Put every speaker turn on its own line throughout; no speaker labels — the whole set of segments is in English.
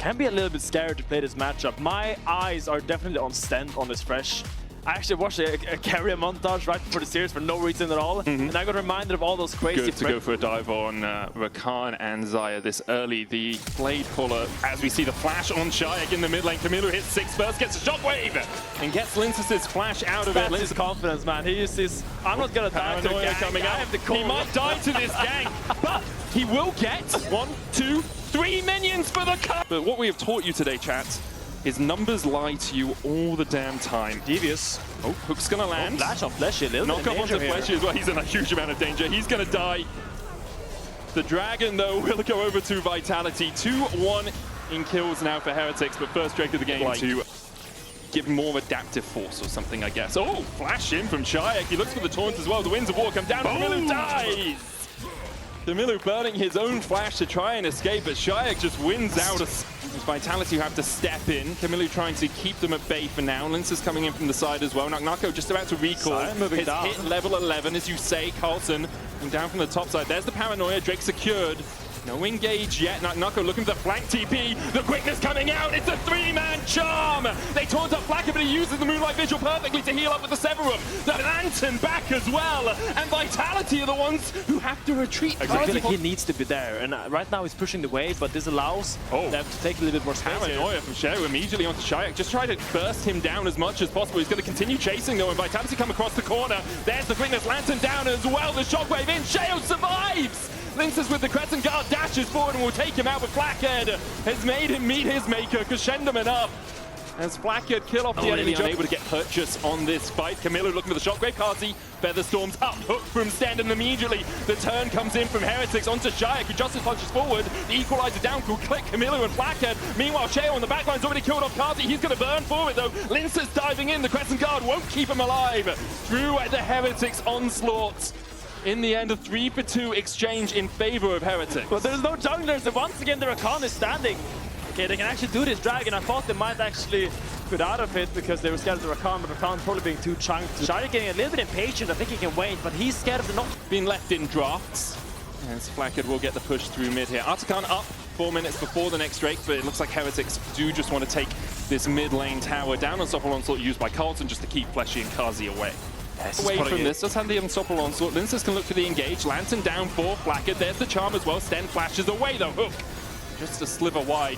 can be a little bit scared to play this matchup. My eyes are definitely on Stand on this Fresh. I actually watched a carrier montage right before the series for no reason at all, and I got reminded of all those crazy...
Good to go for a dive on Rakan and Xayah this early. The Blade Puller, as we see the flash on Shayak in the mid lane. Camilo hits 6 first, gets a shockwave, and gets Lince's flash out of it.
That's his confidence, man. He uses, I'm not gonna die to a gang.
Coming out. He might die to this gang, but he will get 1, 2, 3 minions for the cut. But what we have taught you today, chat, is numbers lie to you all the damn time.
Devious.
Oh, Hook's gonna land.
Flash on Fleshy, a little
Knock
bit
up onto
here.
Fleshy as well. He's in a huge amount of danger. He's gonna die. The Dragon, though, will go over to Vitality. 2-1 in kills now for Heretics, but first Drake of the game to give more adaptive force or something, I guess. Oh, flash in from Shayak. He looks for the taunt as well. The Winds of War come down. Camilo dies. Camilo burning his own flash to try and escape, but Shayak just wins out. Vitality who have to step in. Camilo trying to keep them at bay for now. Lince is coming in from the side as well. Nako just about to recall. His hit level 11, as you say. Carlson down from the top side. There's the paranoia. Drake secured. No engage yet. Nako looking for the flank TP. The quickness coming out. It's a 3-man charm. They taunt up Flacker, but he uses the Moonlight Vigil perfectly to heal up with the Severum. The Lantern back as well. And Vitality are the ones who have to retreat.
I feel like he needs to be there. And right now he's pushing the wave, but this allows them to take a little bit more space.
Paranoia from Sheo immediately onto Shayak. Just try to burst him down as much as possible. He's going to continue chasing though, and Vitality come across the corner. There's the quickness Lantern down as well. The shockwave in. Sheo survives. Linces with the Crescent Guard dashes forward and will take him out, but Blackhead has made him meet his maker. Crescendum up as Blackhead kill off the enemy, unable to get purchase on this fight. Camilo looking for the shockwave. Kazi Featherstorm's up, hook from Stand, and immediately the turn comes in from Heretics onto Shayak, who just punches forward. The equalizer down, cool click, Camilo and Blackhead. Meanwhile, Sheo on the backline's already killed off Kazi. He's going to burn forward though. Lince's diving in. The Crescent Guard won't keep him alive. Through the Heretics onslaught. In the end, a 3-for-2 exchange in favor of Heretics.
But there's no junglers, and once again the Rakan is standing. Okay, they can actually do this Dragon. I thought they might actually get out of it because they were scared of the Rakan, but Rakan probably being too chunked. Shayak getting a little bit impatient. I think he can wait, but he's scared of the knock.
Being left in drafts. As Flackard will get the push through mid here. Artican up 4 minutes before the next Drake, but it looks like Heretics do just want to take this mid lane tower down. Unstoppable Onslaught used by Carlton just to keep Fleshy and Kazi away. Away from this, does have the Unstoppable Onslaught. Linces can look for the engage. Lantern down for Flackard. There's the charm as well. Sten flashes away though. Hook just a sliver wide.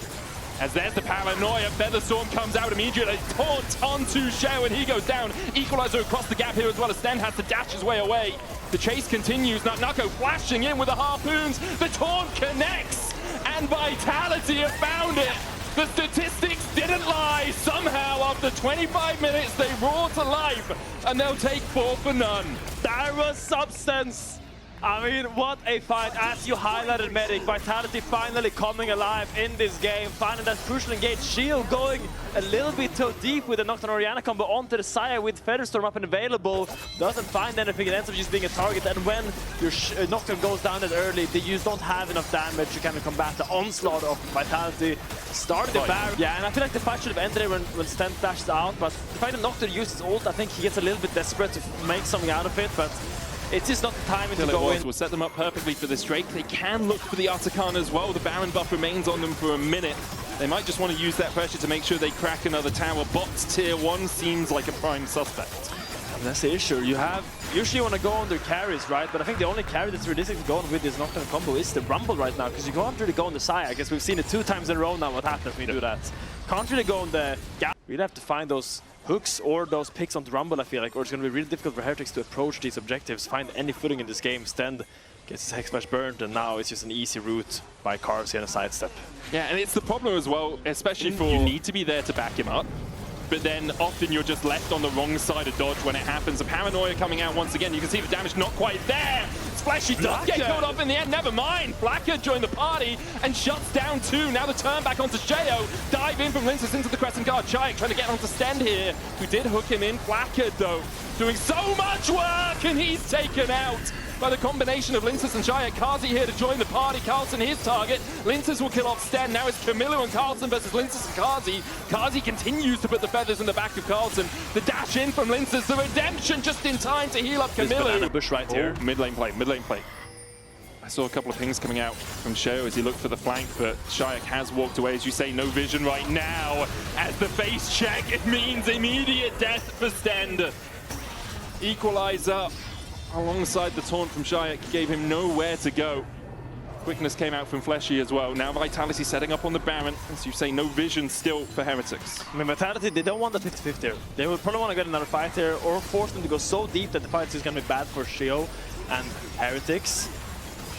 As there's the paranoia. Featherstorm comes out immediately. Taunt onto Sheo and he goes down. Equalizer across the gap here as well as Sten has to dash his way away. The chase continues. Nako flashing in with the harpoons. The taunt connects and Vitality have found it. The statistics didn't lie. Somehow, after 25 minutes, they roar to life, and they'll take 4 for none.
There was substance. I mean, what a fight. As you highlighted, Medic, Vitality finally coming alive in this game, finding that crucial engage. Shield going a little bit too deep with the Nocturne Orianna combo onto the Xayah with Featherstorm up and available. Doesn't find anything, it ends up just being a target. And when your Nocturne goes down that early, they just don't have enough damage to kind of combat the onslaught of Vitality. Started the barrier. Yeah, and I feel like the fight should have ended there when Sten flashes out, but the fact that Nocturne uses ult, I think he gets a little bit desperate to make something out of it, but it's just not the timing to go in.
Will set them up perfectly for this Drake. They can look for the Artican as well. The Baron buff remains on them for a minute. They might just want to use that pressure to make sure they crack another tower. Bots tier 1 seems like a prime suspect.
And that's the issue. You have usually want to go under carries, right? But I think the only carry that's realistic going with this Nocturne combo is the Rumble right now, because you can't really go on the side. I guess we've seen it 2 times in a row now what happens when you do that. Can't really go on the gap. We'd have to find those hooks or those picks on the Rumble, I feel like, or it's going to be really difficult for Heretics to approach these objectives, find any footing in this game. Stend gets his Hex Smash burnt, and now it's just an easy route by Carves here and a sidestep.
Yeah, and it's the problem as well, especially for you need to be there to back him up, but then often you're just left on the wrong side of dodge when it happens. A paranoia coming out once again. You can see the damage not quite there. Splashy does get killed off in the end. Never mind. Blacker joined the party and shuts down 2. Now the turn back onto Sheo. Dive in from Linces into the Crescent Guard. Shayak trying to get onto Sten here, who did hook him in. Blacker though doing so much work, and he's taken out by the combination of Linces and Shayak. Kazi here to join the party. Carlson his target. Linces will kill off Sten. Now it's Camilo and Carlson versus Linces and Kazi. Kazi continues to put the feathers in the back of Carlson. The dash in from Linces. The redemption just in time to heal up Camilo.
Bush right here.
Mid lane play, mid lane play. I saw a couple of pings coming out from Sheo as he looked for the flank, but Shayak has walked away. As you say, no vision right now. As the face check, it means immediate death for Stend. Equalizer alongside the taunt from Shayak gave him nowhere to go. Quickness came out from Fleshy as well. Now Vitality setting up on the Baron. As you say, no vision still for Heretics.
I mean, Vitality, they don't want the 50-50 here. They would probably want to get another fight here or force them to go so deep that the fight is going to be bad for Sheo and Heretics.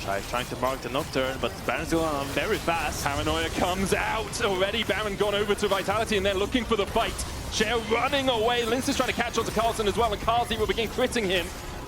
Shai trying to mark the Nocturne, but Baron's going on very fast.
Paranoia comes out already. Baron gone over to Vitality and they're looking for the fight. Sheo running away. Lince is trying to catch on to Carlson as well, and Kazi will begin critting him.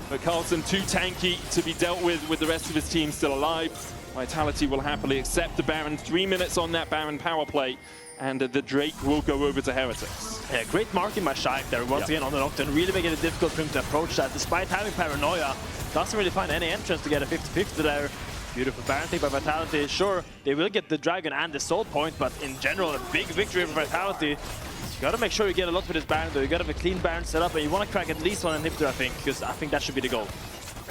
But Carlson too tanky to be dealt with the rest of his team still alive. Vitality will happily accept the Baron. 3 minutes on that Baron power play, and the Drake will go over to Heretics.
Yeah, great marking by Shaik there once again on the Nocturne, really making it difficult for him to approach that. Despite having Paranoia, doesn't really find any entrance to get a 50-50 there. Beautiful Baron take by Vitality. Sure, they will get the Dragon and the Soul Point, but in general, a big victory for Vitality. You gotta make sure you get a lot for this Baron though. You gotta have a clean Baron set up, and you want to crack at least one inhibitor, I think, because I think that should be the goal.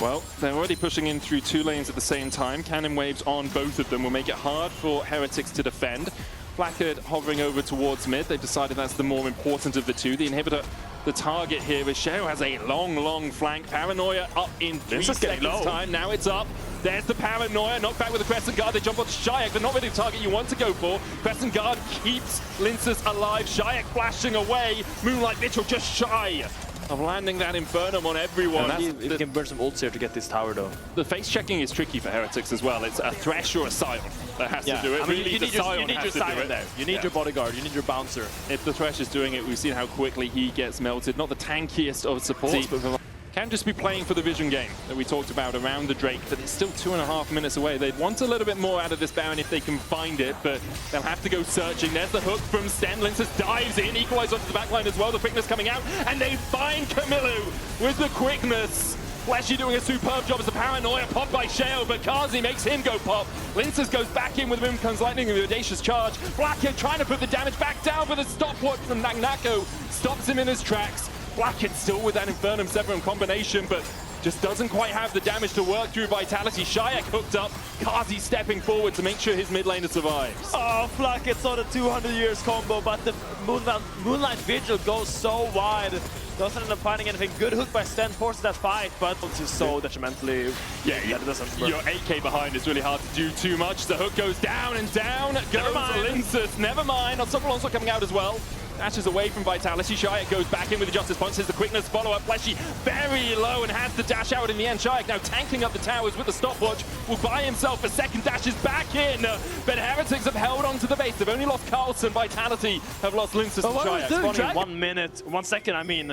Well, they're already pushing in through 2 lanes at the same time. Cannon waves on both of them will make it hard for Heretics to defend. Blackhead hovering over towards mid. They've decided that's the more important of the two. The inhibitor, the target here is Sheo has a long flank. Paranoia up in 3 seconds time. Now it's up. There's the Paranoia, knocked back with the Crescent Guard. They jump on Shayak, but not really the target you want to go for. Crescent Guard keeps Linces alive. Shayak flashing away. Moonlight Mitchell just shy of landing that Infernum on everyone.
You can burn some ults here to get this tower though.
The face checking is tricky for Heretics as well. It's a Thresh or a Sion that has to do it.
I mean,
really,
you need your Sion there. You need your bodyguard, you need your bouncer.
If the Thresh is doing it, we've seen how quickly he gets melted. Not the tankiest of supports, but can just be playing for the vision game that we talked about around the Drake, but it's still 2.5 minutes away. They'd want a little bit more out of this Baron if they can find it, but they'll have to go searching. There's the hook from Sten. Linces dives in, equalizes onto the backline as well. The quickness coming out, and they find Camillo with the quickness. Fleshy doing a superb job as the Paranoia popped by Sheo, but Kazi makes him go pop. Linces goes back in with Wind Comes Lightning and the audacious charge. Blackhead trying to put the damage back down, but a stopwatch from Nagnako stops him in his tracks. Blackhead still with that Infernum Severum combination, but just doesn't quite have the damage to work through Vitality. Shayak hooked up, Kazi stepping forward to make sure his mid laner survives.
Oh, Blackhead saw the 200 years combo, but the Moonlight Vigil goes so wide. Doesn't end up finding anything. Good hook by Sten, forces that fight, but it's so detrimentally.
Yeah, it doesn't work. You're 8k behind, it's really hard to do too much. The hook goes down and down. Goes Linces, never mind. Unstoppable Onslaught coming out as well. Dashes away from Vitality. Shayak goes back in with the Justice Punch. Says the quickness follow-up. Fleshy very low and has to dash out in the end. Shayak now tanking up the towers with the stopwatch. Will buy himself a second, dashes back in. But Heretics have held on to the base. They've only lost Carlson. Vitality have lost Linces to Shayak.
1 minute, 1 second, I mean.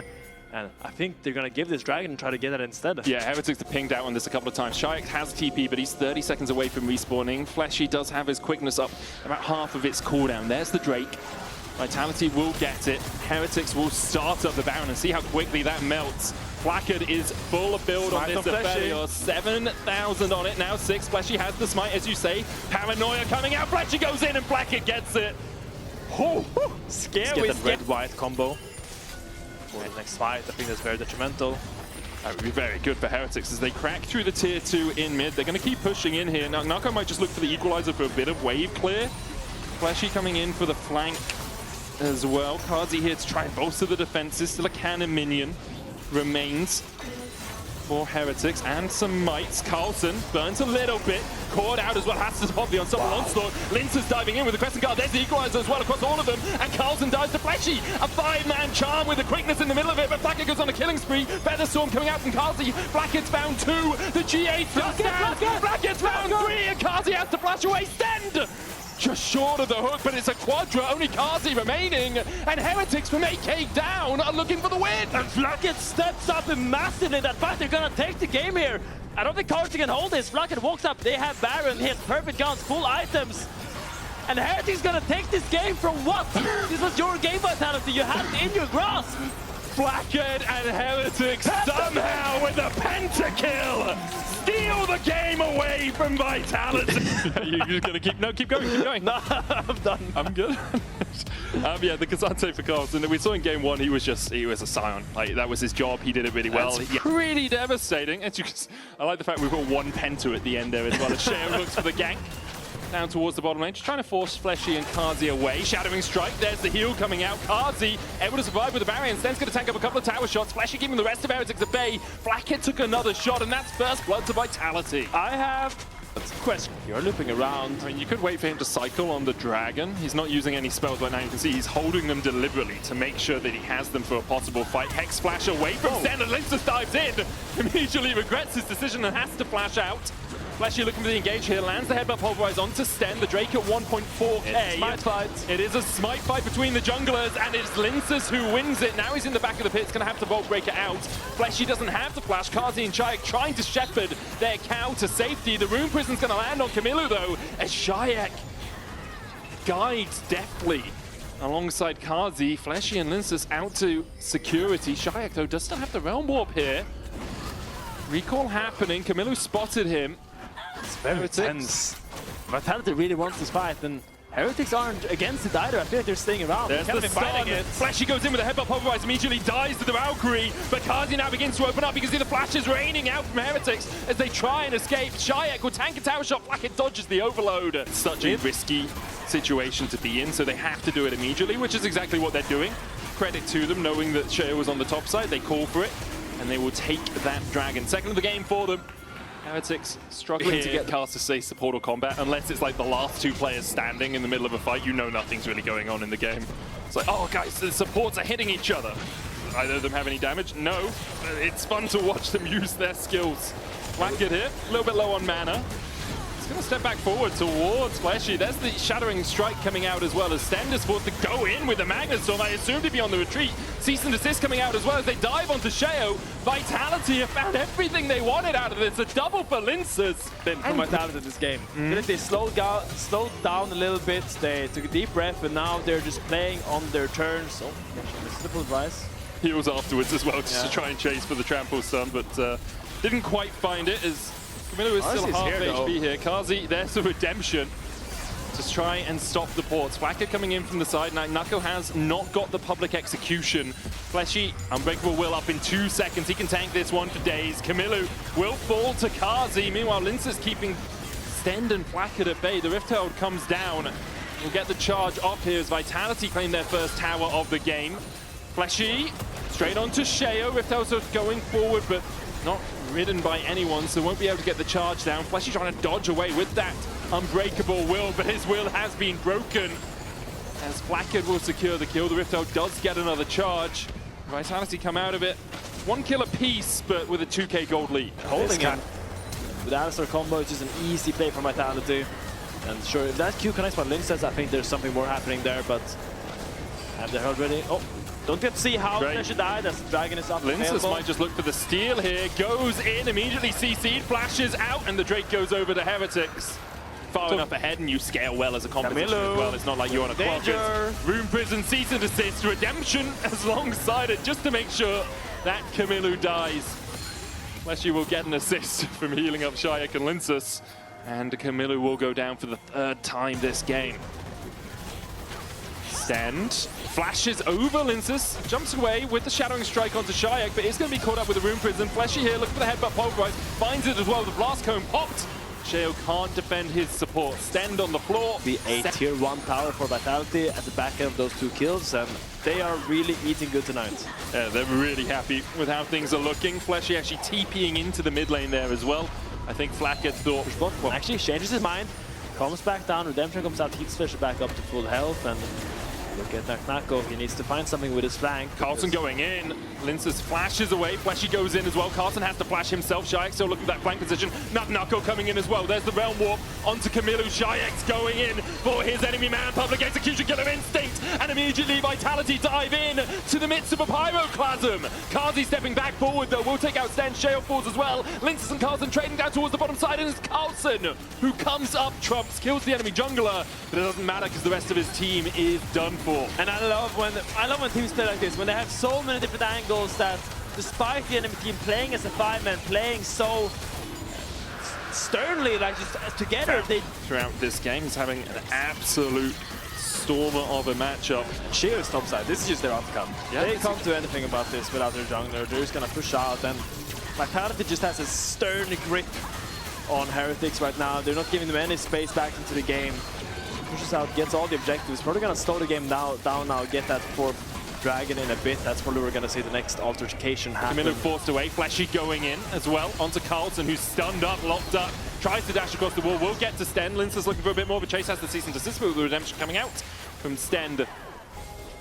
And I think they're going to give this Dragon and try to get it instead.
Yeah, Heretics have pinged out on this a couple of times. Shayak has TP, but he's 30 seconds away from respawning. Fleshy does have his quickness up about half of its cooldown. There's the Drake. Vitality will get it. Heretics will start up the Baron and see how quickly that melts. Blackhead is full of build on this Aphelios. 7,000 on it, now 6. Fleshy has the smite, as you say. Paranoia coming out, Fleshy goes in and Blackhead gets it.
Oh, scary. Get that red-white combo for the next fight. I think that's very detrimental.
That would be very good for Heretics as they crack through the tier 2 in mid. They're going to keep pushing in here. Now, Nako might just look for the equalizer for a bit of wave clear. Fleshy coming in for the flank as well. Kazi here to try and bolster the defenses. Still a cannon minion remains for Heretics and some mites. Carlson burns a little bit. Caught out as well. Has to pop the Unstoppable Onslaught. Linces diving in with the Crescent Guard. There's the equalizer as well across all of them. And Carlson dives to Fleshy. A 5-man charm with the quickness in the middle of it. But Blackhead goes on a killing spree. Featherstorm coming out from Kazi. Blackhead's found 2. The G8 just down. Blackhead's found 3. And Kazi has to flash away. Stend! Just short of the hook, but it's a quadra, only Kazi remaining, and Heretics from 8k down are looking for the win!
And Blackhead steps up massively in that fight. They're gonna take the game here. I don't think Kazi can hold this. Blackhead walks up, they have Baron, he has perfect guns, full items. And Heretics gonna take this game from what? This was your game, Vitality, you had it in your grasp.
Blackhead and Heretics somehow with a pentakill! steal the game away from Vitality. You're gonna keep going.
No, I'm done.
I'm good. Yeah, the Kazante for Carlson, we saw in game one, he was a scion. Like, that was his job. He did it really well.
That's
Pretty devastating. And I like the fact we've got one Penta at the end there as well. As Sheo looks for the gank. Down towards the bottom lane, just trying to force Fleshy and Kazi away. Shadowing Strike, there's the heal coming out. Kazi able to survive with the barrier, and Sten's going to tank up a couple of tower shots. Fleshy giving the rest of Heretics at bay. Blackhead took another shot, and that's first blood to Vitality.
I have a question. You're looping around.
I mean, you could wait for him to cycle on the Dragon. He's not using any spells right now. You can see he's holding them deliberately to make sure that he has them for a possible fight. Hex flash away from Sten, and Linsus dives in. Immediately regrets his decision and has to flash out. Fleshy looking for the engage here, lands the headbutt pulverize onto Sten, the Drake at 1.4k.
Smite fight.
It is a smite fight between the junglers, and it's Linsus who wins it. Now he's in the back of the pit, it's going to have to Vault Breaker out. Fleshy doesn't have the flash. Kazi and Shayak trying to shepherd their cow to safety. The Rune Prison's going to land on Kamilu though, as Shayak guides deftly alongside Kazi. Fleshy and Linsus out to security. Shayak though does still have the Realm Warp here. Recall happening, Kamilu spotted him.
It's very tense. Vitality really wants this fight, and Heretics aren't against it either. I feel like they're staying around.
There's the stun. Fleshy goes in with a headbutt pulverize, immediately dies to the Valkyrie, but Kazi now begins to open up. You can see the flashes raining out from Heretics as they try and escape. Shayak will tank a tower shot. Blackhead dodges the overload. It's such a risky situation to be in, so they have to do it immediately, which is exactly what they're doing. Credit to them, knowing that Sheo was on the top side. They call for it, and they will take that Dragon. Second of the game for them. Heretics struggling to get cast to say support or combat, unless it's like the last two players standing in the middle of a fight. You know nothing's really going on in the game. It's like, oh guys, the supports are hitting each other. Either of them have any damage? No. It's fun to watch them use their skills. Blackhead here, a little bit low on mana. He's going to step back forward towards Fleshy. There's the Shadowing Strike coming out as well as Sten is forced to go in with the Magnet Storm. I assumed he'd be on the retreat. Cease and desist coming out as well as they dive onto Sheo. Vitality have found everything they wanted out of this. A double for Linsus.
From Vitality in this game. I feel like they slowed down a little bit. They took a deep breath, and now they're just playing on their turns. Oh, this is the pulverize.
Heals afterwards as well, just to try and chase for the trample stun, but didn't quite find it as Kamilu is still half HP here. Kazi, there's the redemption. Just try and stop the ports. Flacker coming in from the side. Now, Knuckle has not got the public execution. Fleshy, Unbreakable will up in 2 seconds. He can tank this one for days. Kamilu will fall to Kazi. Meanwhile, Linsa's keeping Stend and Flacker at bay. The Rift Herald comes down. We'll get the charge off here as Vitality claim their first tower of the game. Fleshy, straight on to Sheo. Rift Herald's going forward, but not ridden by anyone, so won't be able to get the charge down. Fleshy trying to dodge away with that Unbreakable will, but his will has been broken. As Blackhead will secure the kill, the Rift Herald does get another charge. Vitality come out of it. 1 kill apiece, but with a 2k gold lead.
Holding him. With Alistar combo, it's just an easy play for Vitality. And sure, if that Q connects by Linsus, I think there's something more happening there, but have the Herald ready. Oh, don't get to see how Fleshy died as the Dragon is up.
Linsus might just look for the steal here, goes in, immediately CC'd, flashes out, and the Drake goes over to Heretics. Far enough ahead, and you scale well as a competition as well. It's not like you're on a clock. Rune Prison, cease and desist, redemption alongside it, just to make sure that Kamilu dies. Fleshy will get an assist from healing up Shayak and Linsus, and Kamilu will go down for the 3rd time this game. Stand, flashes over Linsus, jumps away with the Shadowing Strike onto Shayak, but it's going to be caught up with the Rune Prison. Fleshy here, looking for the headbutt pulverize, finds it as well, the Blast Cone popped. Sheo can't defend his support. Stand on the floor.
Be a tier 1 tower for Vitality at the back end of those 2 kills, and they are really eating good tonight.
Yeah, they're really happy with how things are looking. Fleshy actually TPing into the mid lane there as well. I think Flackhead thought...
Well, actually changes his mind, comes back down, Redemption comes out, heats Fleshy back up to full health, and look at Naknako, he needs to find something with his flank.
Carlson going in, Linsus flashes away, Fleshy goes in as well, Carlson has to flash himself, Shayak still looking for that flank position, Naknako coming in as well, there's the Realm Warp onto Kamilu, Shayak's going in for his enemy man, public execution, killer instinct, and immediately Vitality dive in to the midst of a pyroclasm. Kazi stepping back forward though, will take out Sten, Sheo falls as well, Linsus and Carlson trading down towards the bottom side, and it's Carlson who comes up trumps, kills the enemy jungler, but it doesn't matter because the rest of his team is done for.
And I love when teams play like this, when they have so many different angles that despite the enemy team playing as a 5-man, playing so sternly, like just together. They
throughout this game, he's having an absolute stormer of a matchup.
Sheo is topside. This is just their outcome.
Yeah,
they can't do anything about this without their jungler. They're just gonna push out, and Vitality just has a stern grip on Heretics right now. They're not giving them any space back into the game. Pushes out, gets all the objectives. Probably gonna slow the game down now, get that fourth dragon in a bit. That's probably we're gonna see the next altercation happen.
Camilo forced away, Flashy going in as well onto Carlton, who's stunned up, locked up, tries to dash across the wall, will get to Stend. Linsa's looking for a bit more of a chase, has the cease and desist with the redemption coming out from Stend.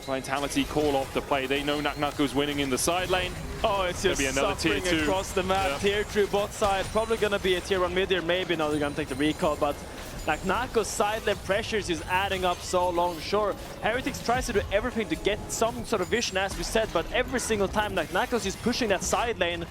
Vitality call off the play. They know Naknako's winning in the side lane.
Oh, it's just
be another
suffering
tier 2
across the map. Tier 2 bot side, probably gonna be a tier 1 mid here. Maybe now they're gonna take the recall, but Naknako's side lane pressures is adding up so long. Sure, Heretics tries to do everything to get some sort of vision, as we said, but every single time Naknako's just pushing that side lane,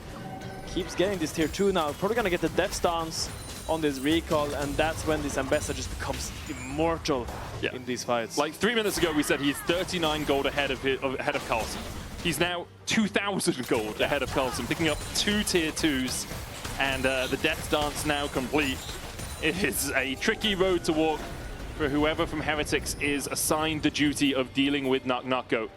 keeps getting this tier 2 now. Probably gonna get the death stance on this recall, and that's when this Ambessa just becomes immortal in these fights.
Like 3 minutes ago, we said he's 39 gold ahead of Carlson. He's now 2,000 gold ahead of Carlson, picking up 2 tier 2s, and the death dance now complete. It is a tricky road to walk for whoever from Heretics is assigned the duty of dealing with Naknako. You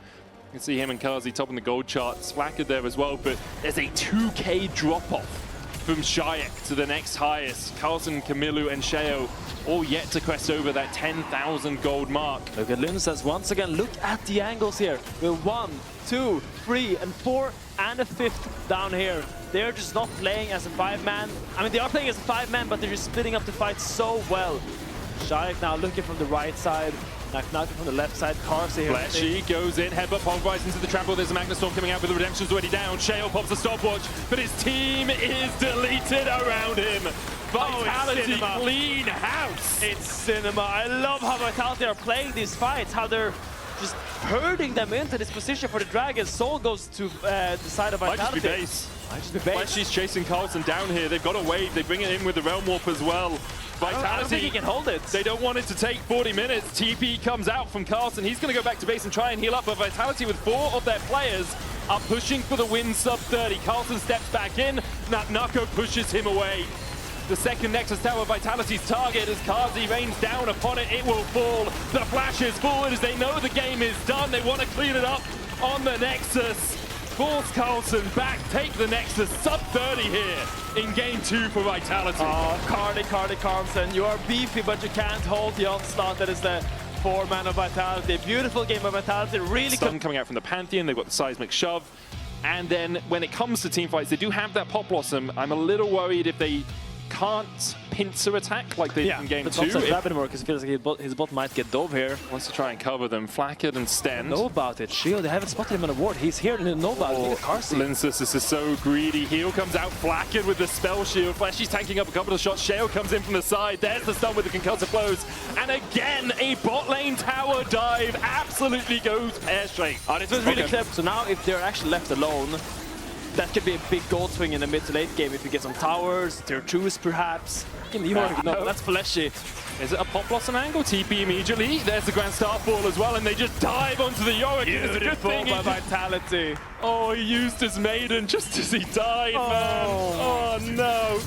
can see him and Kazi top in the gold charts, Flaccid there as well, but there's a 2k drop-off from Shayak to the next highest. Carlson, Camilo, and Sheo all yet to crest over that 10,000 gold mark.
Look at Linsa's once again. Look at the angles here. With 1, 2, 3, and 4, and a 5th down here. They're just not playing as a 5-man. I mean, they are playing as a 5-man, but they're just splitting up the fight so well. Shayak now looking from the right side. Naknako from the left side. Carsey here.
Flashy goes in, headbutt pulverized into the trample. There's a Magna Storm coming out, but the redemption's already down. Shale pops a stopwatch, but his team is deleted around him. Vitality clean house.
It's cinema. I love how Vitality are playing these fights, how they're just herding them into this position for the Dragon. Soul goes to the side of Vitality.
Might just be base.
Might just be base.
Flashy's chasing Carlson down here. They've got a wave. They bring it in with the Realm Warp as well. Vitality,
I don't think he can hold it.
They don't want it to take 40 minutes. TP comes out from Carlson. He's going to go back to base and try and heal up, but Vitality with 4 of their players are pushing for the win sub 30. Carlson steps back in. Naknako pushes him away. The second Nexus Tower, Vitality's target, as Kazi rains down upon it, it will fall. The flashes forward as they know the game is done. They want to clean it up on the Nexus. Force Carlson back, take the Nexus, sub 30 here in game 2 for Vitality.
Oh, Carly Carlson, you are beefy, but you can't hold the onslaught. That is the 4-man of Vitality. Beautiful game of Vitality, really
Stun coming out from the Pantheon, they've got the seismic shove. And then when it comes to team fights, they do have that Pop Blossom. I'm a little worried if they can't pincer attack like they did in game 2.
That didn't work because it feels like his bot might get dove here.
Wants to try and cover them. Flaccid and Stend.
Know about it. Shield, they haven't spotted him on a ward. He's here and they know about it.
Linsus, this is so greedy. Heal comes out. Flaccid with the spell shield. Flashy's tanking up a couple of shots. Shale comes in from the side. There's the stun with the concussive blows. And again, a bot lane tower dive absolutely goes pear-shaped.
Oh, this was really clever. So now if they're actually left alone, that could be a big gold swing in the mid to late game if you get some towers, tier 2s perhaps. No, that's fleshy.
Is it a Pop Blossom angle? TP immediately. There's the Grand Starfall as well, and they just dive onto the Yorick. It's a good thing
by Vitality.
Oh, he used his Maiden just as he died, man. Oh, no.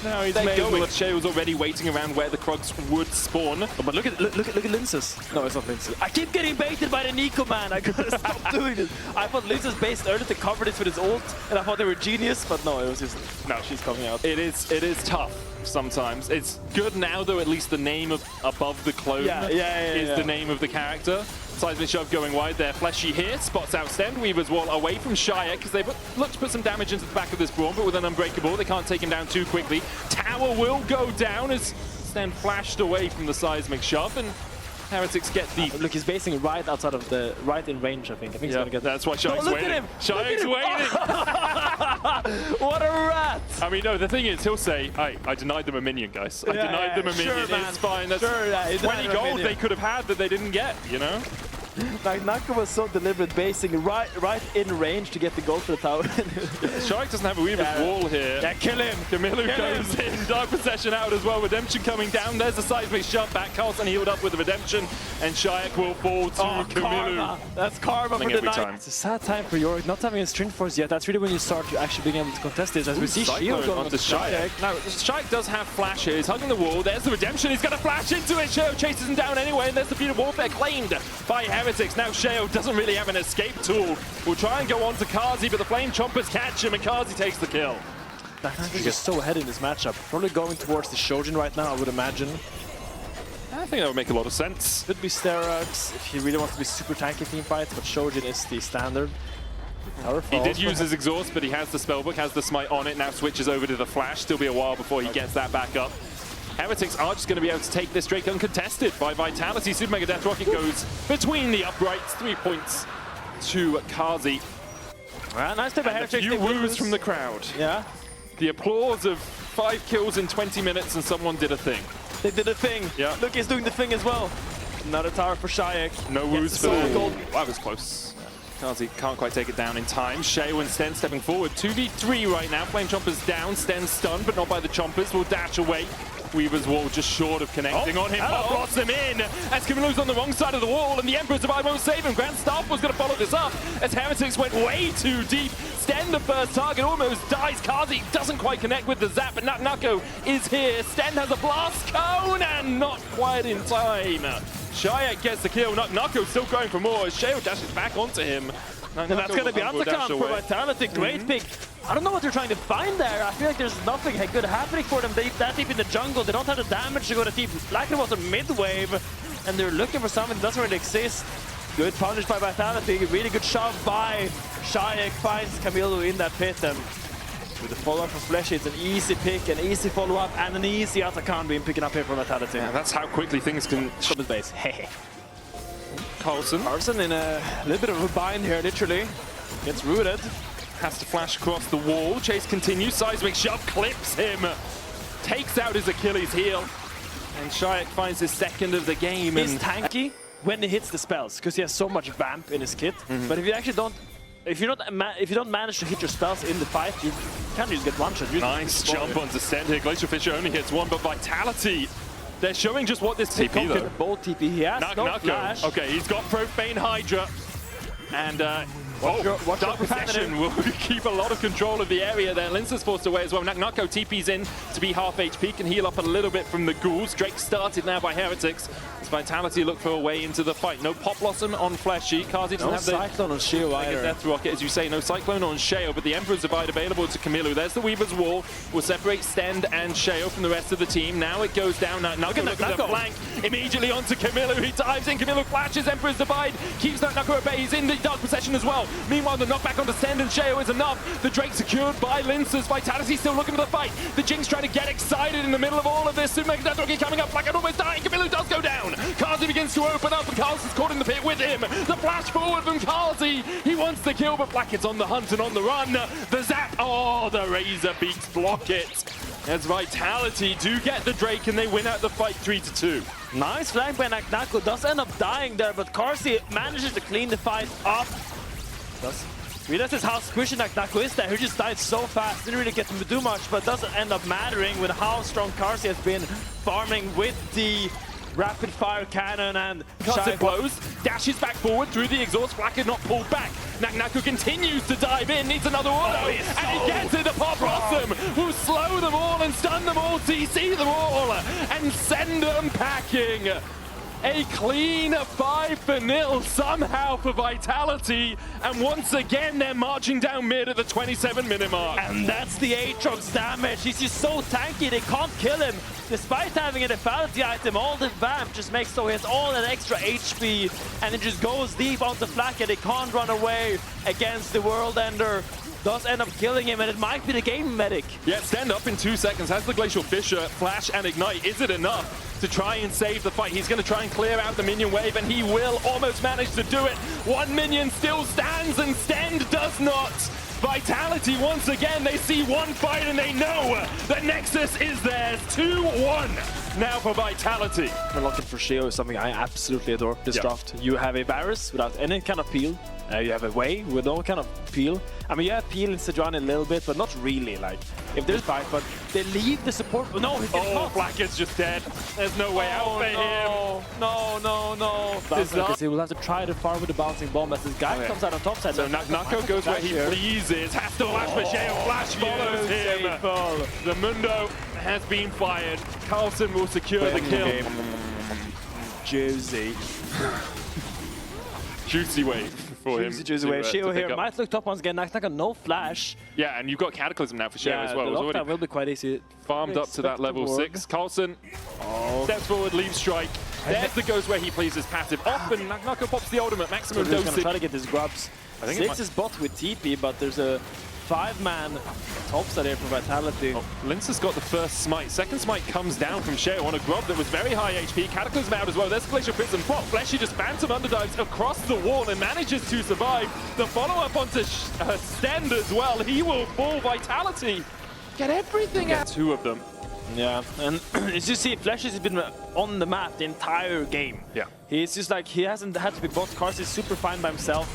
Now he's going. Shale's already waiting around where the Krugs would spawn.
Oh, but look at Linsus. No, it's not Linsus. I keep getting baited by the Nico, man. I gotta stop doing this. I thought Linsus based early to cover this with his ult, and I thought they were genius, but no, it was just she's coming out.
It is tough sometimes. It's good now though. At least the name of above the clone is the name of the character. Seismic shove going wide there. Flashy here, spots out Stend. Weaver's wall away from Shayak because they've looked to put some damage into the back of this Brawn, but with an Unbreakable, they can't take him down too quickly. Tower will go down as Stend flashed away from the seismic shove, and Heretics get the...
Look, he's basing right outside of the... right in range, I think. He's gonna get...
That's why Shayak's waiting. Look at him! Shayak's waiting!
What a rat!
I mean, no, the thing is, he'll say, I denied them a minion, guys. I denied them a minion.
Sure,
it's fine. That's 20 gold they could have had that they didn't get, you know?
Like, Nako was so deliberate, basing right in range to get the goal for the tower.
Shark doesn't have a Weaver's wall here.
Yeah, kill him.
Kamilu goes in, Dark Possession out as well. Redemption coming down. There's the seismic shove back. Carlson healed up with the Redemption, and Shayak will fall to Kamilu.
Karma. That's karma for the night.
Time.
It's a sad time for Yorick not having a Strength Force yet. That's really when you start to actually being able to contest this. As we see Shield going onto Shayak.
Now, Shayak does have flash here. He's hugging the wall. There's the Redemption. He's going to flash into it. Sheo chases him down anyway, and there's the Feud of Warfare claimed by Heretics. Now Sheo doesn't really have an escape tool. We'll try and go on to Kazi, but the Flame Chompers catch him, and Kazi takes the kill.
He's just so ahead in this matchup. Probably going towards the Shojin right now, I would imagine.
I think that would make a lot of sense.
Could be Sterox if he really wants to be super tanky team fights, but Shojin is the standard.
He did use his exhaust, but he has the spellbook, has the smite on it, now switches over to the flash. Still be a while before he gets that back up. Heretics are just going to be able to take this Drake uncontested by Vitality. Super Mega Death Rocket goes between the uprights, 3 points to Kazi.
Nice to have
a few woos from the crowd.
Yeah.
The applause of 5 kills in 20 minutes and someone did a thing.
They did a thing.
Yeah.
Look, he's doing the thing as well. Another tower for Shayak.
No woos for
the gold.
Wow, that was close. Kazi can't quite take it down in time. Sheo and Sten stepping forward. 2v3 right now. Flame Chompers down. Sten stunned, but not by the Chompers. Will dash away. Weaver's wall just short of connecting on him. Pop Blossom in as Kamilu's on the wrong side of the wall, and the Emperor's Divide won't save him. Grand Staff was going to follow this up as Heretics went way too deep. Sten, the first target, almost dies. Kazi doesn't quite connect with the zap, but Nako is here. Sten has a blast cone and not quite in time. Shayak gets the kill. Nako's still going for more as Sheo dashes back onto him.
And that's going to be Atacam for Vitality. Great pick. I don't know what they're trying to find there. I feel like there's nothing good happening for them. They that deep in the jungle. They don't have the damage to go to deep. Blackner was a mid-wave, and they're looking for something that doesn't really exist. Good punish by Vitality. Really good shove by Shayak. Finds Kamilu in that pit. And with the follow-up from Fleshy, it's an easy pick, an easy follow-up, and an easy Atacam being picking up here for Vitality.
Yeah, that's how quickly things can...
Shot his base. Hey.
Carlson
in a little bit of a bind here, literally. Gets rooted.
Has to flash across the wall. Chase continues. Seismic shove clips him. Takes out his Achilles heel. And Shayak finds his second of the game.
He's tanky when he hits the spells, because he has so much vamp in his kit. But if you actually don't... If you don't manage to hit your spells in the fight, you can't just get one shot.
Nice jump onto Sten here. Glacial Fisher only hits one, but Vitality... They're showing just what this TP though.
Bold TP. He has no flash.
Okay, he's got Profane Hydra. And Dark Possession will keep a lot of control of the area there. Linsa's forced away as well. Nako TP's in to be half HP, can heal up a little bit from the ghouls. Drake started now by Heretics. As Vitality look for a way into the fight. No Pop Blossom on Fleshy. Kazi doesn't have the
Cyclone on Sheo either.
Death Rocket, as you say. No Cyclone on Sheo, but the Emperor's Divide available to Kamilu. There's the Weaver's Wall. Will separate Stend and Sheo from the rest of the team. Now it goes down. Nako looking at the flank. Immediately onto Kamilu. He dives in. Kamilu flashes. Emperor's Divide. Keeps Nako at bay. He's in the Dark Possession as well. Meanwhile, the knockback onto Stend and Sheo is enough. The Drake secured by Linsa's. Vitality still looking for the fight. The Jinx trying to get excited in the middle of all of this. Super Mega Death Rocket coming up. Black and almost dying. Kamilu does go down. Kazi begins to open up, and Carlson's caught in the pit with him. The flash forward from Kazi. He wants the kill, but Blackett's on the hunt and on the run. The zap. Oh, the Razor Beaks block it. As Vitality do get the Drake, and they win out the fight 3-2.
Nice flank by Nako. Does end up dying there, but Karsi manages to clean the fight up. Realizes how squishy Nako is there. He just died so fast. Didn't really get to do much, but doesn't end up mattering with how strong Karsi has been farming with the rapid fire cannon and
cuts it blows, dashes back forward through the exhaust. Blackhead not pulled back. Nako continues to dive in, needs another auto, and he gets it. The Pop Blossom will slow them all and stun them all, CC them all, and send them packing. A clean 5-0 somehow for Vitality, and once again they're marching down mid at the 27-minute mark.
And that's the Aatrox damage. He's just so tanky, they can't kill him. Despite having a lethality item, all the vamp just makes so he has all that extra HP, and it just goes deep onto Flak, and they can't run away against the World Ender. Does end up killing him, and it might be the game medic.
Yeah, stand up in 2 seconds. Has the Glacial Fisher flash and ignite. Is it enough to try and save the fight? He's going to try and clear out the minion wave, and he will almost manage to do it. One minion still stands, and Stend does not. Vitality, once again, they see one fight, and they know the Nexus is theirs. 2-1. now for Vitality.
I'm looking for Sheo is something I absolutely adore. This draft. You have a Varus without any kind of peel. You have a Wei with no kind of peel. I mean, you have peel in Sejuani a little bit, but not really. Like, if there's fight, but they leave the support. No, he's getting caught.
Blackhead's just dead. There's no way out for him.
No. Because he will have to try to farm with the bouncing bomb as this guy comes out on top side.
So Nako goes where he pleases. Has to flash for Sheo. Flash follows him. The Mundo has been fired. Carlson will secure the kill. Juicy wave for him.
Juicy wave. Sheo here might look top once again. Nako no flash.
Yeah, and you've got Cataclysm now for Sheo as well.
The lockdown will be quite easy.
Farmed up to that level 6. Carlson steps forward, leaves strike. There's the goes where he plays his passive off, and Nako pops the ultimate. Maximum dosage.
He's gonna try to get his grubs. I think 6 is bot with TP, but there's a 5-man top side here for Vitality.
Lince has got the first smite. Second smite comes down from Sheo on a grub that was very high HP. Cataclysm out as well. There's Glacial Prism. Fleshy just phantom underdives across the wall and manages to survive. The follow-up onto Stend as well. He will fall. Vitality get everything out. 2 of them.
Yeah, and as you see, Flash has been on the map the entire game.
Yeah.
He's just like, he hasn't had to be bot. Cars is super fine by himself.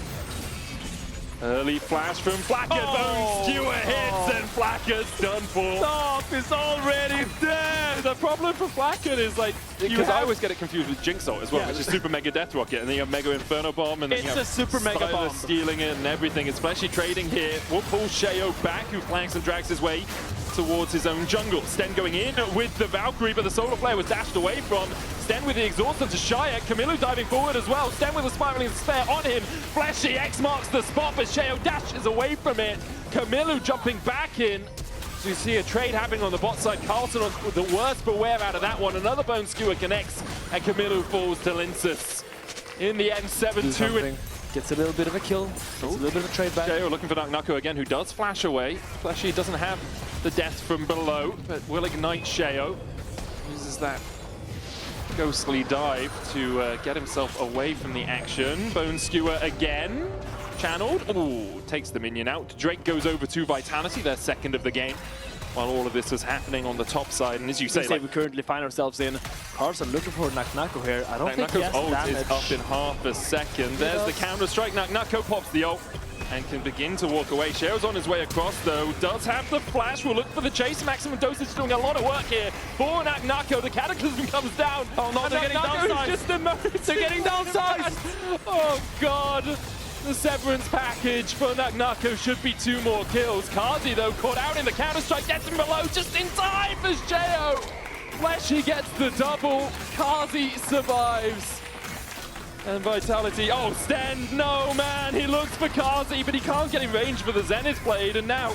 Early flash from Blackhead. Bone Skewer hits and Blackhead's done for.
Stop! He's already dead!
The problem for Blackhead is like, because I always get it confused with Jinx ult as well, which is Super Mega Death Rocket, and then you have Mega Inferno Bomb, and then you have
a Super Mega Bomb.
stealing it and everything. It's Fleshy trading here. Will pull Sheo back, who flanks and drags his way towards his own jungle. Sten going in with the Valkyrie, but the Solar Flare was dashed away from. Sten with the exhaust onto Shia. Camilo diving forward as well. Sten with a spiraling spare on him. Fleshy X marks the spot, but Sheo dashes away from it. Camilo jumping back in. So you see a trade happening on the bot side. Carlson on the worst beware out of that one. Another Bone Skewer connects, and Camilo falls to Linces. In the end, 7-2.
Gets a little bit of a kill. Gets a little bit of a trade back.
Sheo looking for Nako again, who does flash away. Fleshy doesn't have the death from below, but will ignite Sheo. Uses that ghostly dive to get himself away from the action. Bone Skewer again. Channeled. Ooh, takes the minion out. Drake goes over to Vitality, their second of the game, while all of this is happening on the top side. And as you say, like,
we currently find ourselves in. Carson looking for Nako here. I don't think he has
ult
damage.
is up in half a second. There's the counter strike. Nako pops the ult and can begin to walk away. Sheo's on his way across though. Does have the flash. Will look for the chase. Maximum dosage doing a lot of work here for Nako. The Cataclysm comes down.
Oh no, they're getting downsized. They're getting downsized.
Oh god. The Severance package for Nako should be 2 more kills. Kazi, though, caught out in the counter-strike, gets him below just in time for Sheo. Fleshy gets the double. Kazi survives. And Vitality, Sten, no man, he looks for Kazi, but he can't get in range for the Zenith Blade, and now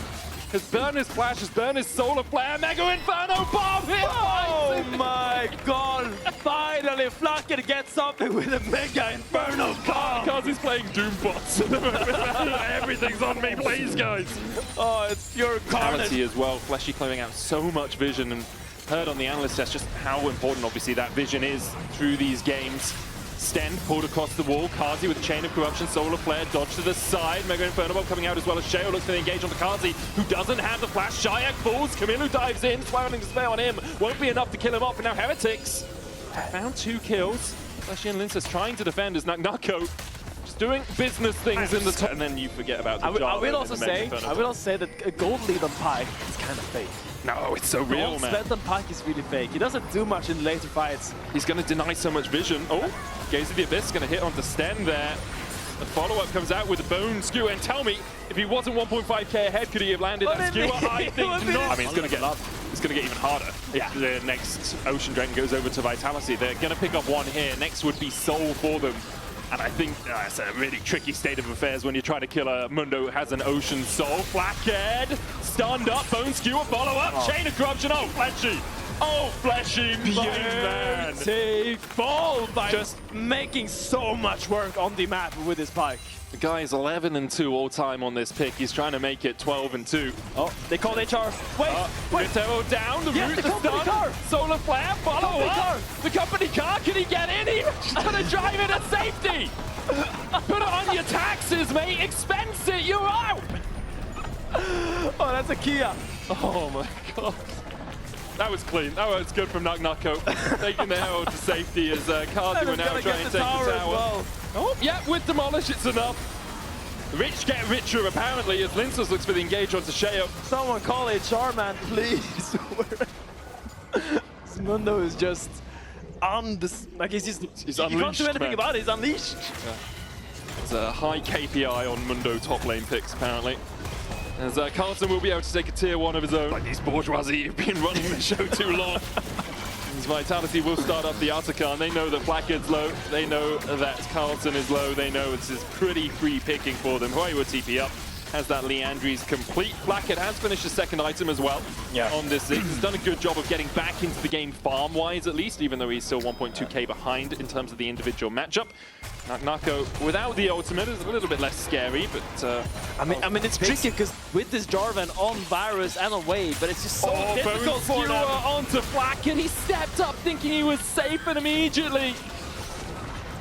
has burned his flash, has burned his Solar Flare, Mega Inferno Bomb!
Oh my god! Finally, Flacker gets something with a Mega Inferno Bomb!
Because he's playing Doom bots. Everything's on me, please, guys.
Oh, it's pure carnage.
As well, Fleshy clearing out so much vision, and heard on the analyst test just how important, obviously, that vision is through these games. Sten pulled across the wall. Kazi with Chain of Corruption, Solar Flare, dodge to the side. Mega Inferno Bomb coming out as well as Sheo looks to engage onto Kazi, who doesn't have the flash. Shayak falls, Camilo dives in, spiraling despair on him. Won't be enough to kill him off, and now Heretics found 2 kills. Fleshy and Linces trying to defend as Nako just doing business things in the top. And then you forget about the
I will also say that a gold lead on Pike is kind of fake.
No, it's so real, man.
Spent on Pike is really fake. He doesn't do much in later fights.
He's going to deny so much vision. Gaze of the Abyss going to hit onto Sten there. The follow-up comes out with the Bone Skewer, and tell me, if he wasn't 1.5k ahead, could he have landed that Skewer? I think not. I mean, it's going to get even harder if the next Ocean Dragon goes over to Vitality. They're going to pick up 1 here. Next would be Soul for them. And I think it's a really tricky state of affairs when you try to kill a Mundo who has an Ocean Soul. Flackhead, stunned up, Bone Skewer, follow-up, Chain of Corruption, Fleshy. Fleshy, man.
Fall by just making so much work on the map with his Pike.
The guy is 11-2 all time on this pick. He's trying to make it 12-2.
They called HR. Wait.
Vito down, the root is done. Solar Flare, follow up. The company car, can he get in? He's gonna drive it at safety. Put it on your taxes, mate. Expense it, you're out.
That's a Kia.
Oh my god. That was clean. That was good from Nucko. Taking the herald to safety as Cardi will now try and take the tower.
Well.
Oh, yeah, with Demolish, it's enough. Rich get richer, apparently, as Linsus looks for the engage onto Sheo.
Someone call HR, man, please. Mundo is just on this. Like he's
unleashed.
You can't do anything about it. He's unleashed.
Yeah. It's a high KPI on Mundo top lane picks, apparently. As Carlson will be able to take a tier 1 of his own. Like these bourgeoisie, you've been running the show too long. As Vitality will start up the Artican. They know that Blackhead's low. They know that Carlson is low. They know this is pretty free picking for them. Hawaii will TP up. Has that Leandri's complete. Blackhead has finished his second item as well on this Ziggs. He's done a good job of getting back into the game farm-wise at least, even though he's still 1.2k behind in terms of the individual matchup. Nucko without the ultimate is a little bit less scary, but
I mean it's tricky because with this Jarvan on Virus and on Wave, but it's just so difficult for them.
Onto Blackhead. He stepped up thinking he was safe and immediately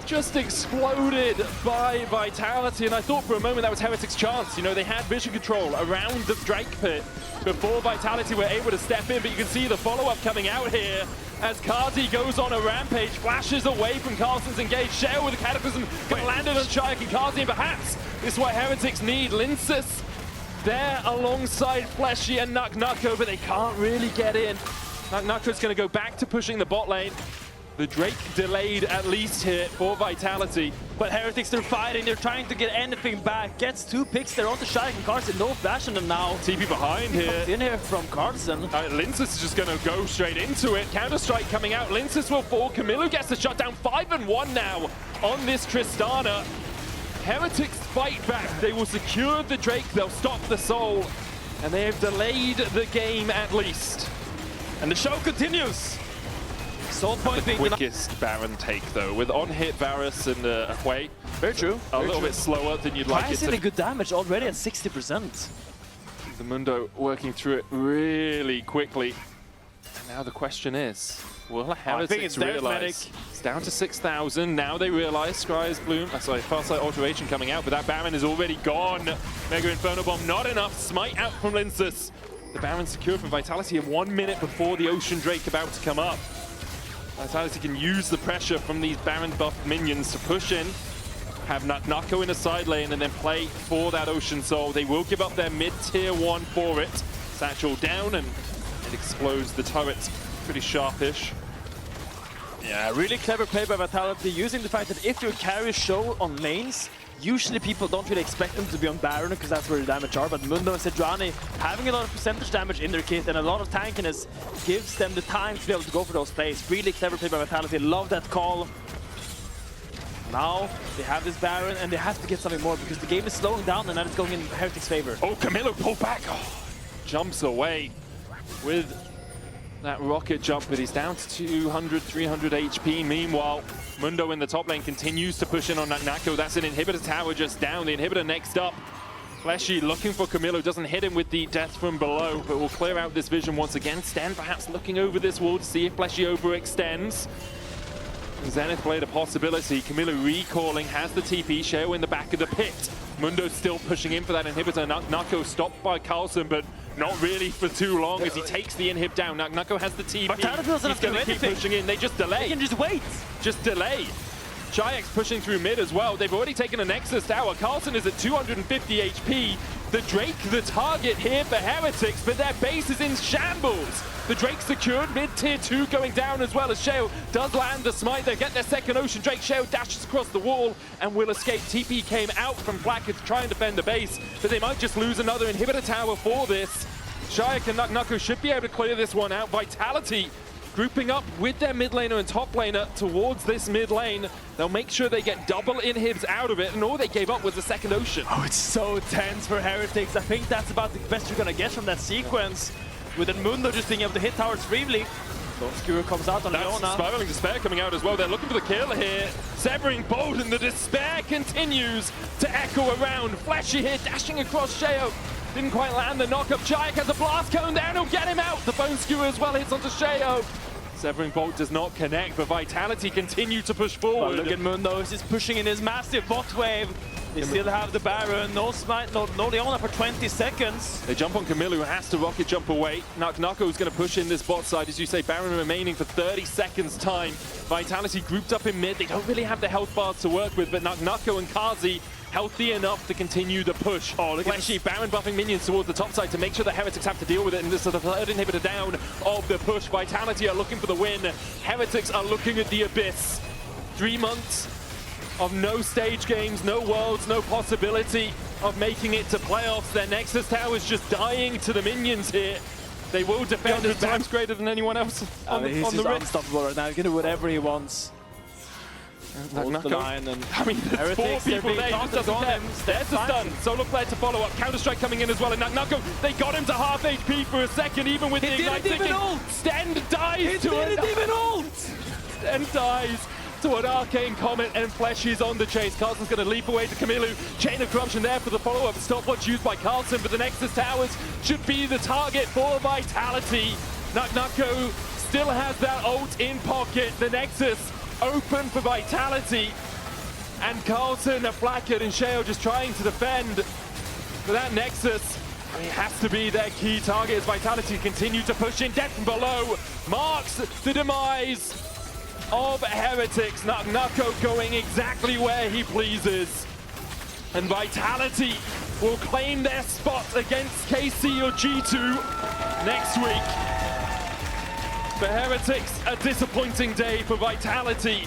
just exploded by Vitality, and I thought for a moment that was Heretics' chance. You know, they had vision control around the Drake pit before Vitality were able to step in, but you can see the follow-up coming out here as Cardi goes on a rampage, flashes away from Carlson's engage. Shell with a Cataclysm can land it on Shayak and Cardi, and perhaps this is what Heretics need. Linsus there alongside Fleshy and Nucko, but they can't really get in. Nucko's going to go back to pushing the bot lane. The Drake delayed at least here for Vitality.
But Heretics, they're fighting, they're trying to get anything back. Gets 2 picks, they're onto Shayak and Carson, no flash on them now.
TP behind here.
Comes in here from Carson.
Linsus is just going to go straight into it. Counter-strike coming out, Linsus will fall. Camilo gets the shutdown, 5-1 now on this Tristana. Heretics fight back, they will secure the Drake, they'll stop the Soul, and they have delayed the game at least.
And the show continues. Soul point
the quickest Baron take though, with on-hit Varus and Hui.
Very true.
A little bit slower than you'd like it to.
Really good damage already at 60%.
The Mundo working through it really quickly. And now the question is, will Heretics realize? It's down to 6,000. Now they realize Scryer's Bloom. Sorry, Farsight Alteration coming out, but that Baron is already gone. Mega Inferno Bomb not enough. Smite out from Linsus. The Baron secured from Vitality in 1 minute before the Ocean Drake about to come up. Vitality can use the pressure from these Baron buffed minions to push in, have Nucko in a side lane, and then play for that Ocean Soul. They will give up their mid-tier 1 for it. Satchel down, and it explodes the turret. Pretty sharpish.
Yeah, really clever play by Vitality, using the fact that if your carries show on lanes, usually people don't really expect them to be on Baron because that's where the damage are, but Mundo and Sejuani having a lot of percentage damage in their kit and a lot of tankiness gives them the time to be able to go for those plays. Really clever play by Vitality, love that call. Now they have this Baron and they have to get something more because the game is slowing down and that is going in Heretics' favor.
Oh, Camilo pull back, jumps away with that rocket jump, but he's down to 200, 300 HP. Meanwhile, Mundo in the top lane continues to push in on Nucko. That's an inhibitor tower just down. The inhibitor next up. Fleshy looking for Camilo, doesn't hit him with the death from below, but will clear out this vision once again. Sten perhaps looking over this wall to see if Fleshy overextends. Zenith Blade a possibility. Camilo recalling, has the TP. Sheo in the back of the pit. Mundo still pushing in for that inhibitor. Nucko stopped by Carlson, but not really for too long as he takes the inhib down. Nucko has the TP. He's going to keep pushing in. They just delay.
They can just wait.
Just delay. Shayak's pushing through mid as well. They've already taken a Nexus tower. Carlson is at 250 HP. The Drake, the target here for Heretics, but their base is in shambles. The Drake secured, mid-tier 2 going down as well as Shale does land the smite. They get their second Ocean Drake. Shale dashes across the wall and will escape. TP came out from Blackhead to try and defend the base, but they might just lose another inhibitor tower for this. Shayak and Nucko should be able to clear this one out. Vitality grouping up with their mid laner and top laner towards this mid lane. They'll make sure they get double inhibs out of it, and all they gave up was the second Ocean.
Oh, it's so tense for Heretics. I think that's about the best you're gonna get from that sequence. With Mundo just being able to hit towers freely. Skewer comes out on Leona.
That's Spiraling Despair coming out as well. They're looking for the kill here. Severing Bolt, and the despair continues to echo around. Fleshy here, dashing across Sheo. Didn't quite land the knock-up. Shayak has a blast cone down. He'll get him out. The Bone Skewer as well hits onto Sheo. Severing Bolt does not connect, but Vitality continue to push forward.
But look at Mundo. He's just pushing in his massive bot wave. They still have the Baron, no smite, no Leona for 20 seconds.
They jump on Camille, who has to rocket jump away. Nako is going to push in this bot side, as you say. Baron remaining for 30 seconds time. Vitality grouped up in mid. They don't really have the health bars to work with, but Nako and Kazi healthy enough to continue the push. Oh, look at Baron buffing minions towards the top side to make sure the Heretics have to deal with it, and this is the third inhibitor down of the push. Vitality are looking for the win. Heretics are looking at the abyss. 3 months of no stage games, no worlds, no possibility of making it to playoffs. Their Nexus Tower is just dying to the minions here. They will defend as times greater than anyone else on the
He's
rift.
unstoppable right now. He can do whatever he wants.
Line and I mean, there's four people there. He just doesn't care. There's the stun. Solo player to follow up. Counter-Strike coming in as well. And Nako, they got him to half HP for a second, even with the ignite ticking. Stend dies to it.
Even ult!
Stend dies to an arcane comet, and Flesh is on the chase. Carlson's going to leap away to Camille. Chain of Corruption there for the follow-up. Stopwatch used by Carlson, but the Nexus Towers should be the target for Vitality. Nako still has that ult in pocket. The Nexus open for Vitality, and Carlson, Blackhead, and Shale just trying to defend. But that Nexus, it has to be their key target as Vitality continue to push in. Death from below marks the demise of Heretics. Nako going exactly where he pleases. And Vitality will claim their spot against KC or G2 next week. For Heretics, a disappointing day. For Vitality,